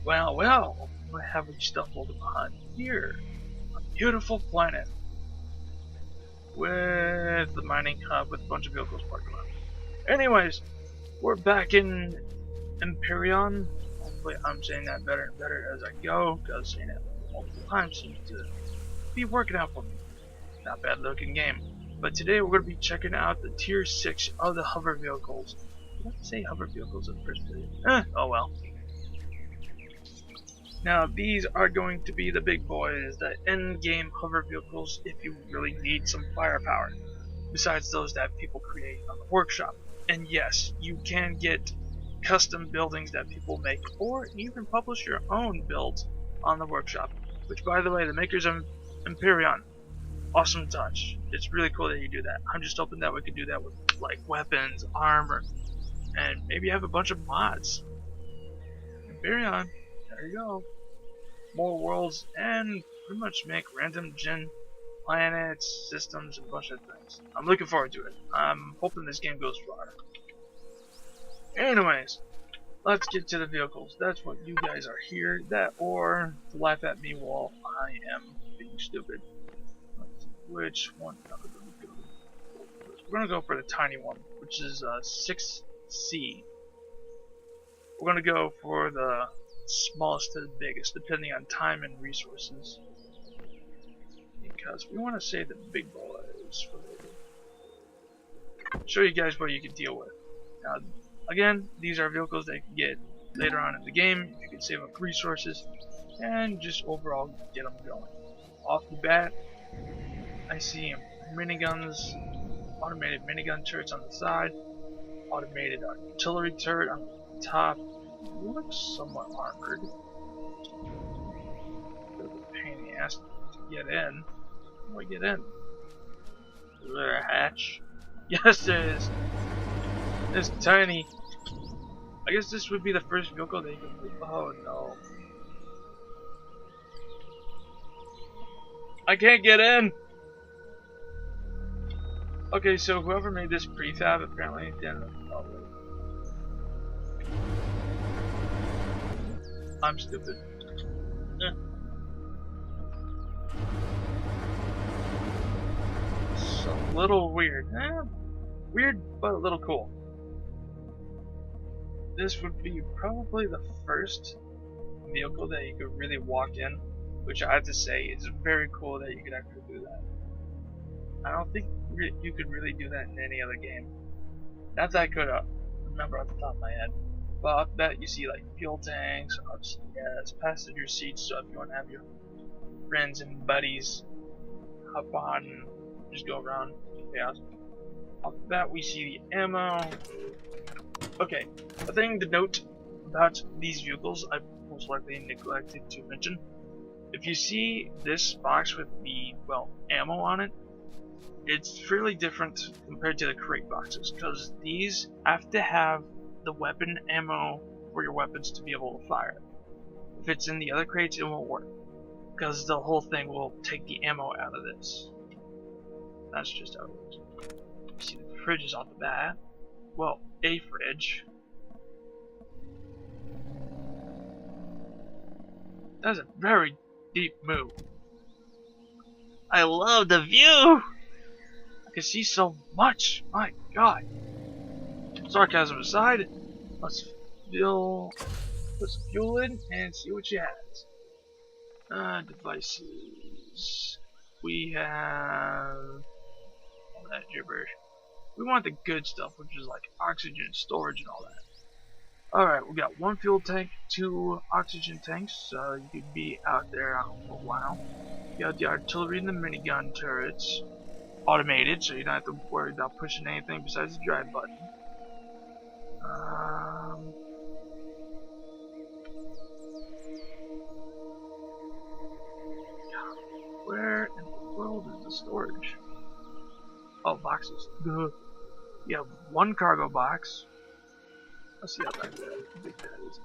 Well, what have we stumbled upon here? A beautiful planet with the mining hub with a bunch of vehicles parked around. Anyways, we're back in Empyrion. Hopefully I'm saying that better and better as I go, because saying it multiple times seems to be working out for me. Not bad looking game. But today we're going to be checking out the tier 6 of the hover vehicles. Did I say hover vehicles in the first place? Oh well. Now these are going to be the big boys, the end game hover vehicles if you really need some firepower. Besides those that people create on the workshop. And yes, you can get custom buildings that people make, or even publish your own builds on the workshop. Which, by the way, the makers of Empyrion, awesome touch. It's really cool that you do that. I'm just hoping that we can do that with like weapons, armor, and maybe have a bunch of mods. Empyrion, there you go. More worlds, and pretty much make random gen planets, systems, and a bunch of things. I'm looking forward to it. I'm hoping this game goes far. Anyways, let's get to the vehicles. That's what you guys are here. That or to laugh at me while I am being stupid. Which one? We're gonna go for the tiny one, which is 6C. We're gonna go for the smallest to the biggest, depending on time and resources. Because we want to save the big boys for later. Show you guys what you can deal with. Now, again, these are vehicles that you can get later on in the game. You can save up resources and just overall get them going. Off the bat, I see miniguns, automated minigun turrets on the side, automated artillery turret on the top. It looks somewhat armored. Bit of a pain in the ass to get in. How do I get in? Is there a hatch? Yes, there is. It's tiny. I guess this would be the first vehicle that you can move. Oh no. I can't get in! Okay, so whoever made this prefab apparently didn't. Oh, wait. I'm stupid. It's a little weird. Weird, but a little cool. This would be probably the first vehicle that you could really walk in, which I have to say is very cool that you could actually do that. I don't think you could really do that in any other game. Not that I could remember off the top of my head. But off the bat, you see like fuel tanks, obviously, yes, passenger seats, so if you want to have your friends and buddies hop on and just go around chaos. Off the bat, we see the ammo. Okay, a thing to note about these vehicles, I most likely neglected to mention. If you see this box with the, well, ammo on it, it's fairly different compared to the crate boxes, because these have to have the weapon ammo for your weapons to be able to fire. If it's in the other crates, it won't work, because the whole thing will take the ammo out of this. That's just how it works. You see the fridge is off the bat. Well, a fridge. That's a very deep move. I love the view! I can see so much! My god! Sarcasm aside, let's put some fuel in and see what she has. Devices. We have all that gibberish. We want the good stuff, which is like oxygen storage and all that. Alright, we got one fuel tank, 2 oxygen tanks, so you could be out there for a while. You got the artillery and the minigun turrets, automated, so you don't have to worry about pushing anything besides the drive button. Where in the world is the storage? Oh, boxes. Duh. You have one cargo box. Let's see how big that is.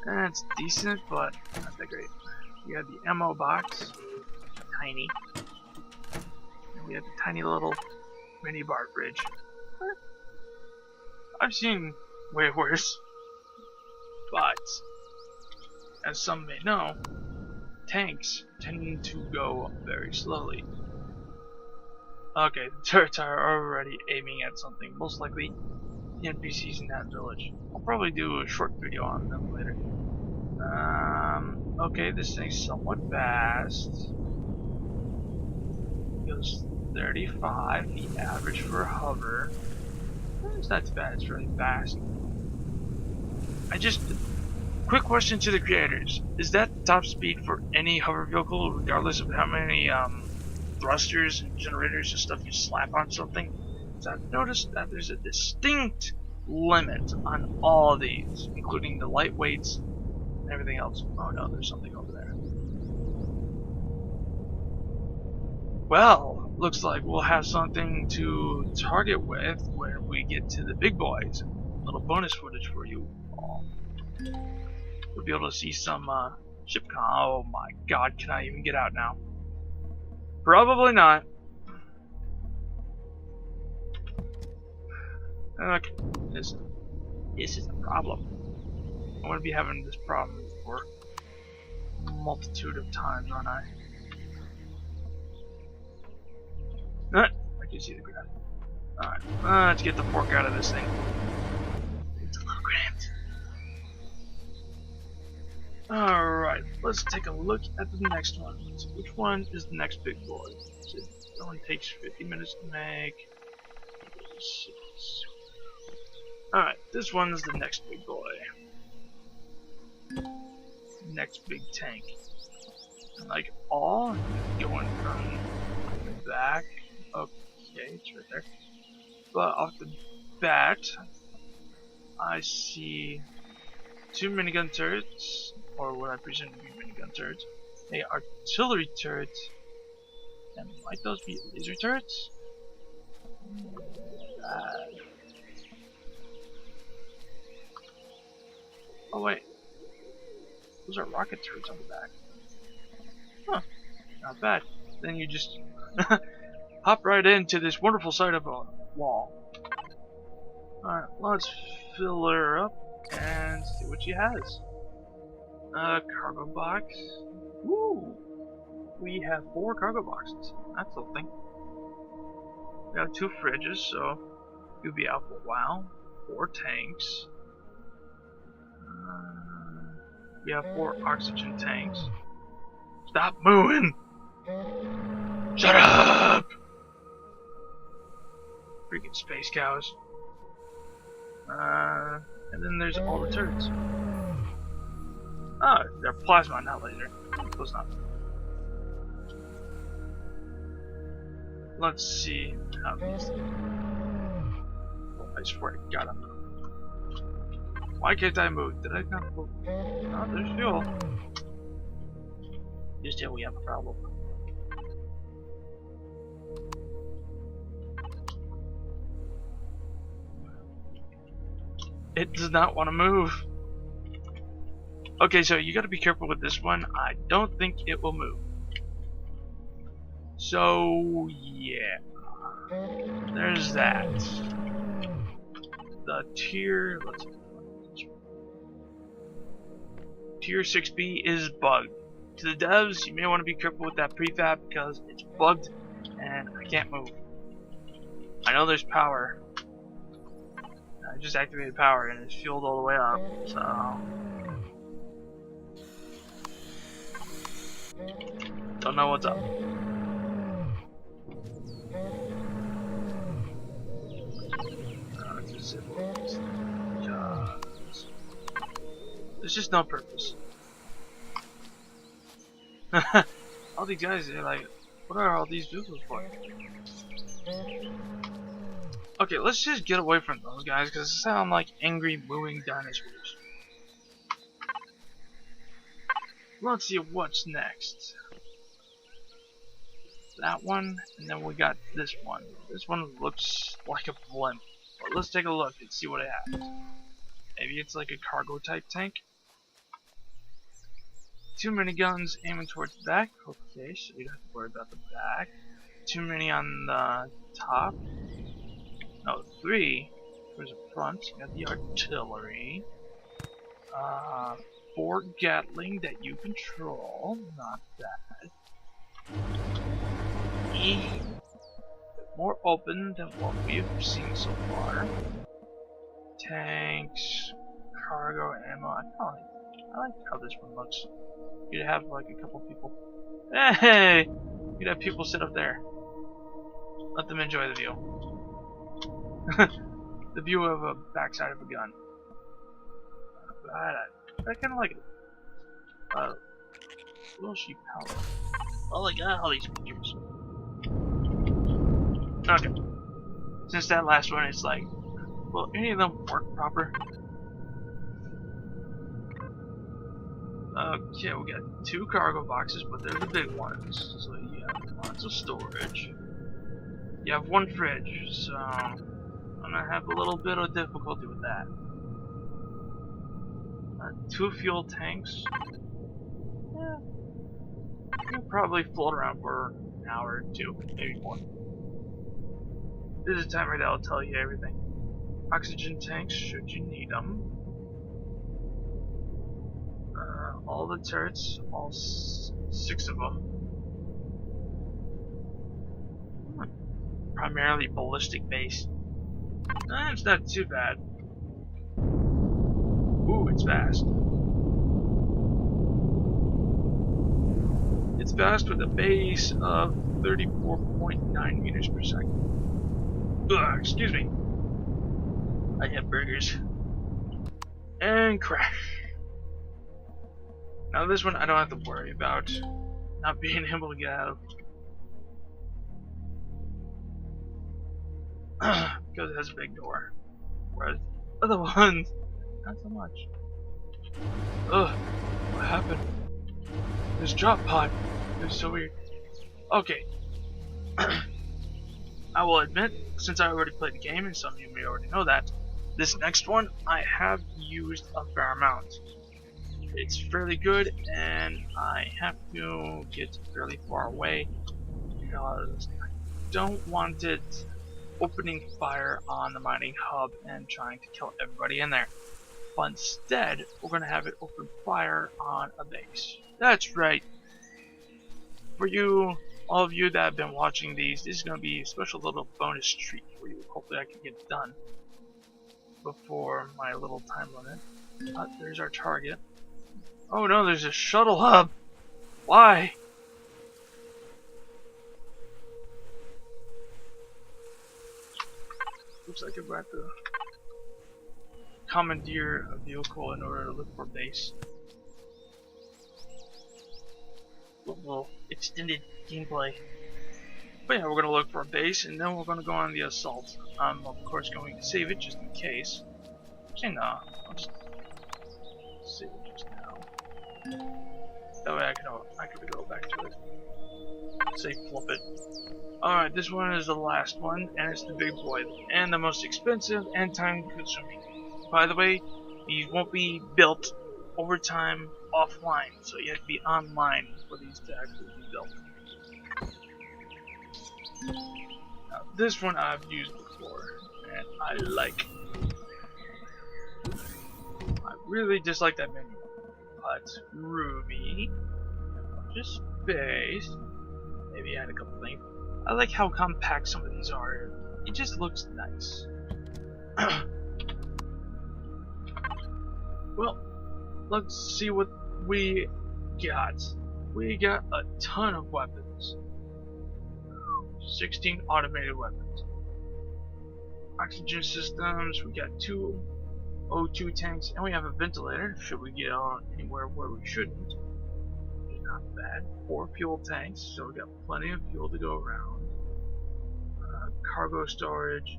And it's decent, but not that great. You have the ammo box. Tiny. And we have the tiny little mini bar fridge. I've seen way worse. But As some may know, tanks tend to go very slowly. Okay, the turrets are already aiming at something, most likely the NPCs in that village. I'll probably do a short video on them later. Okay, this thing's somewhat fast. It goes 35, the average for a hover. It's not too bad, it's really fast. Quick question to the creators. Is that top speed for any hover vehicle, regardless of how many thrusters and generators and stuff you slap on something? So I've noticed that there's a distinct limit on all these, including the lightweights and everything else. Oh no, there's something over there. Well, looks like we'll have something to target with when we get to the big boys. A little bonus footage for you all. We'll be able to see some ship oh my god, can I even get out now? Probably not. Okay, this is a problem. I'm going to be having this problem for a multitude of times, aren't I? I can see the ground. Alright, let's get the fork out of this thing. It's a little cramped. Alright, let's take a look at the next one. So which one is the next big boy? It only takes 50 minutes to make. Alright, this one's the next big boy. Next big tank. And like all going from the back. Okay, it's right there. But off the bat, I see 2 minigun turrets, or what I presume to be minigun turrets, a artillery turret, and might those be laser turrets? Oh wait, those are rocket turrets on the back. Huh, not bad. Then you just hop right into this wonderful side of a wall. Alright, let's fill her up and see what she has. Cargo box. Woo! We have 4 cargo boxes. That's something. We have 2 fridges, so you'll be out for a while. 4 tanks. We have 4 oxygen tanks. Stop moving! Shut up! Freaking space cows. And then there's all the turrets. Oh, they're plasma, not laser. Close enough. Let's see how these. Oh, I swear to God, I'm. Why can't I move? Did I not move? Oh, there's fuel. Just yet we have a problem. It does not want to move. Okay, so you gotta be careful with this one. I don't think it will move. So, yeah. There's that. The tier, let's see. Tier 6B is bugged. To the devs, you may want to be careful with that prefab because it's bugged and I can't move. I know there's power. I just activated power and it's fueled all the way up, so don't know what's up. There's just no purpose. All these guys, they're like, what are all these vehicles for? Okay, let's just get away from those guys because they sound like angry mooing dinosaurs. Let's see what's next. That one, and then we got this one. This one looks like a blimp. But let's take a look and see what it has. Maybe it's like a cargo type tank. 2 miniguns aiming towards the back. Okay, so you don't have to worry about the back. Too many on the top. No, 3 towards the front. You got the artillery. 4 Gatling that you control. Not bad. More open than what we've seen so far. Tanks, cargo, ammo. I like how this one looks. You'd have like a couple people. Hey! You'd have people sit up there. Let them enjoy the view. The view of a backside of a gun. I kind of like it. Little sheep powder. Oh my god, all these pictures. Okay. Since that last one, it's like, will any of them work proper? Okay, we got 2 cargo boxes, but they're the big ones, so you have lots of storage. You have 1 fridge, so I'm gonna have a little bit of difficulty with that. 2 fuel tanks. Yeah, you'll probably float around for an hour or 2, maybe more. This is a timer that'll tell you everything. Oxygen tanks, should you need them. All the turrets, all 6 of them. Primarily ballistic base. It's not too bad. Ooh, it's fast. It's fast with a base of 34.9 meters per second. Ugh, excuse me. I have burgers. And crash. Now this one I don't have to worry about not being able to get out of. Because it has a big door. Whereas the other ones, not so much. Ugh, what happened? This drop pod is so weird. Okay. I will admit, since I already played the game, and some of you may already know that, this next one I have used a fair amount. It's fairly good, and I have to get fairly far away because I don't want it opening fire on the mining hub and trying to kill everybody in there. But instead, we're going to have it open fire on a base. That's right. For you, all of you that have been watching these, this is going to be a special little bonus treat for you. Hopefully I can get it done before my little time limit. There's our target. Oh no, there's a shuttle hub. Why? Looks like I'm about to commandeer a vehicle in order to look for base. A little extended gameplay. But yeah, we're gonna look for a base, and then we're gonna go on the assault. I'm of course going to save it just in case. Actually, no, I'll just save it just now. That way I can go back to it. Say flip it. Alright, this one is the last one, and it's the big boy, and the most expensive and time consuming. By the way, these won't be built over time offline, so you have to be online for these to actually be built. Now, this one I've used before, and I like. I really dislike that menu, but Ruby, just space, maybe add a couple things. I like how compact some of these are. It just looks nice. Well, let's see what we got. We got a ton of weapons. 16 automated weapons. Oxygen systems, we got 2 O2 tanks, and we have a ventilator, should we get on anywhere where we shouldn't. Not bad. 4 fuel tanks, so we got plenty of fuel to go around. Cargo storage.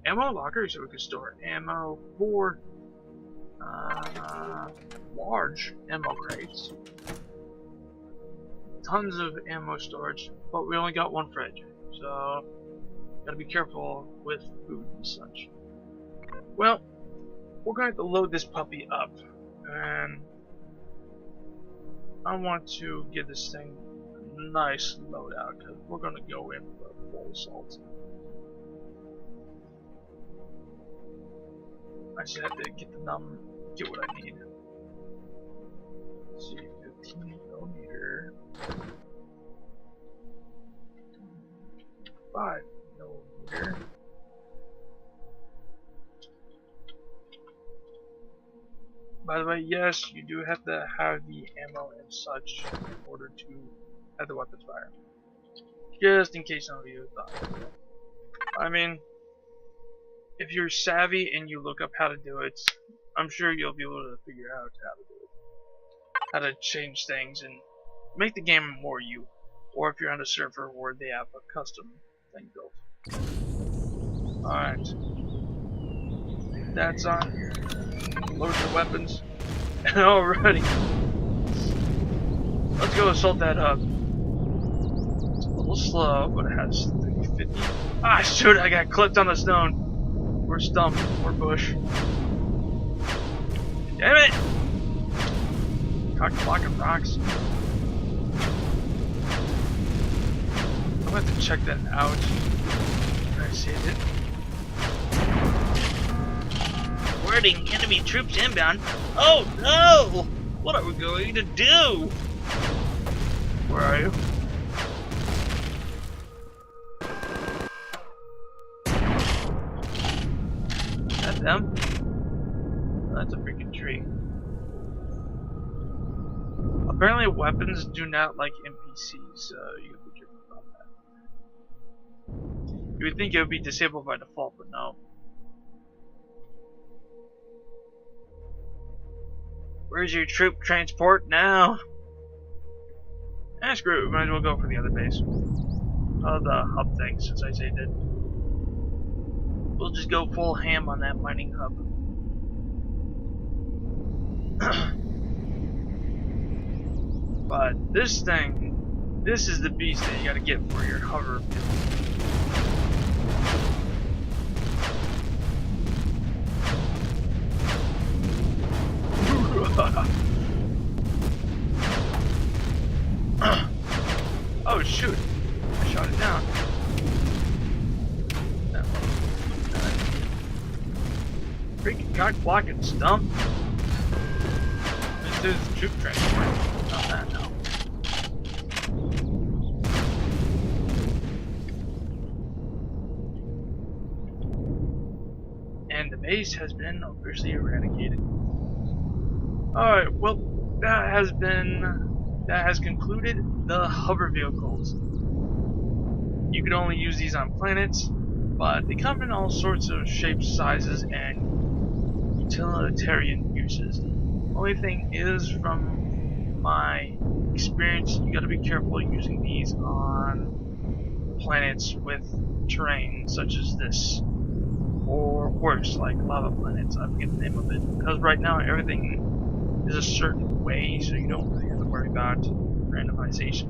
Ammo locker, so we can store ammo. 4 large ammo crates. Tons of ammo storage, but we only got 1 fridge, so gotta be careful with food and such. Well, we're going to load this puppy up, and I want to give this thing a nice loadout because we're going to go in for a full assault. I just have to get what I need. 5mm. By the way, yes, you do have to have the ammo and such in order to have the weapons fire. Just in case some of you thought. I mean, if you're savvy and you look up how to do it, I'm sure you'll be able to figure out how to do it. How to change things and make the game more you. Or if you're on a server where they have a custom thing built. Alright. That's on. Load the weapons. Alrighty. Let's go assault that hub. It's a little slow, but it has 350. Ah, shoot! I got clipped on the stone. Or stump. Or bush. Damn it! Cock blocking rocks. I'm going to have to check that out. Can I save it? Wording, enemy troops inbound. Oh no! What are we going to do? Where are you? Is that them? Oh, that's a freaking tree. Apparently weapons do not like NPCs, so you gotta be careful about that. You would think it would be disabled by default, but no. Where's your troop transport now? Screw it, we might as well go for the other base. Oh, the hub thing, since I say did. We'll just go full ham on that mining hub. But this thing, this is the beast that you gotta get for your hover. Oh shoot! I shot it down. Freaking cock blocking stump. This is troop transport. Not that now. And the base has been officially eradicated. Alright, well, that has concluded the hover vehicles. You can only use these on planets, but they come in all sorts of shapes, sizes, and utilitarian uses. Only thing is, from my experience, you gotta be careful using these on planets with terrain such as this. Or worse, like lava planets, I forget the name of it. Because right now everything is a certain way, so you don't really have to worry about randomization.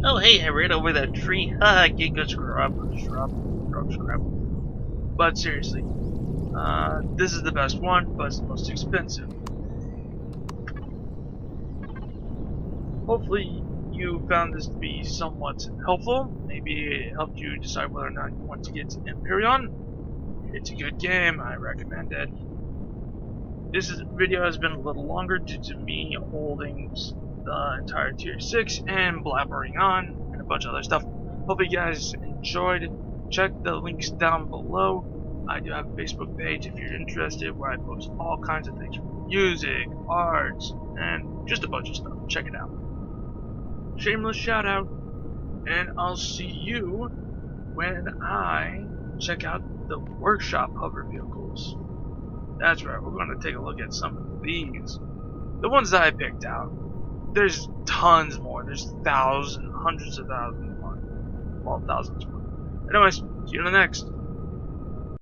Oh hey, I ran over that tree. Haha, get good scrub. But seriously, this is the best one, but it's the most expensive. Hopefully you found this to be somewhat helpful. Maybe it helped you decide whether or not you want to get Empyrion. It's a good game, I recommend it. This video has been a little longer due to me holding the entire tier 6 and blabbering on and a bunch of other stuff. Hope you guys enjoyed. Check the links down below. I do have a Facebook page if you're interested, where I post all kinds of things from music, arts, and just a bunch of stuff. Check it out. Shameless shout out, and I'll see you when I check out the workshop hover vehicles. That's right, we're going to take a look at some of these. The ones that I picked out. There's tons more. There's thousands, hundreds of thousands more. Well, thousands more. Anyways, see you in the next.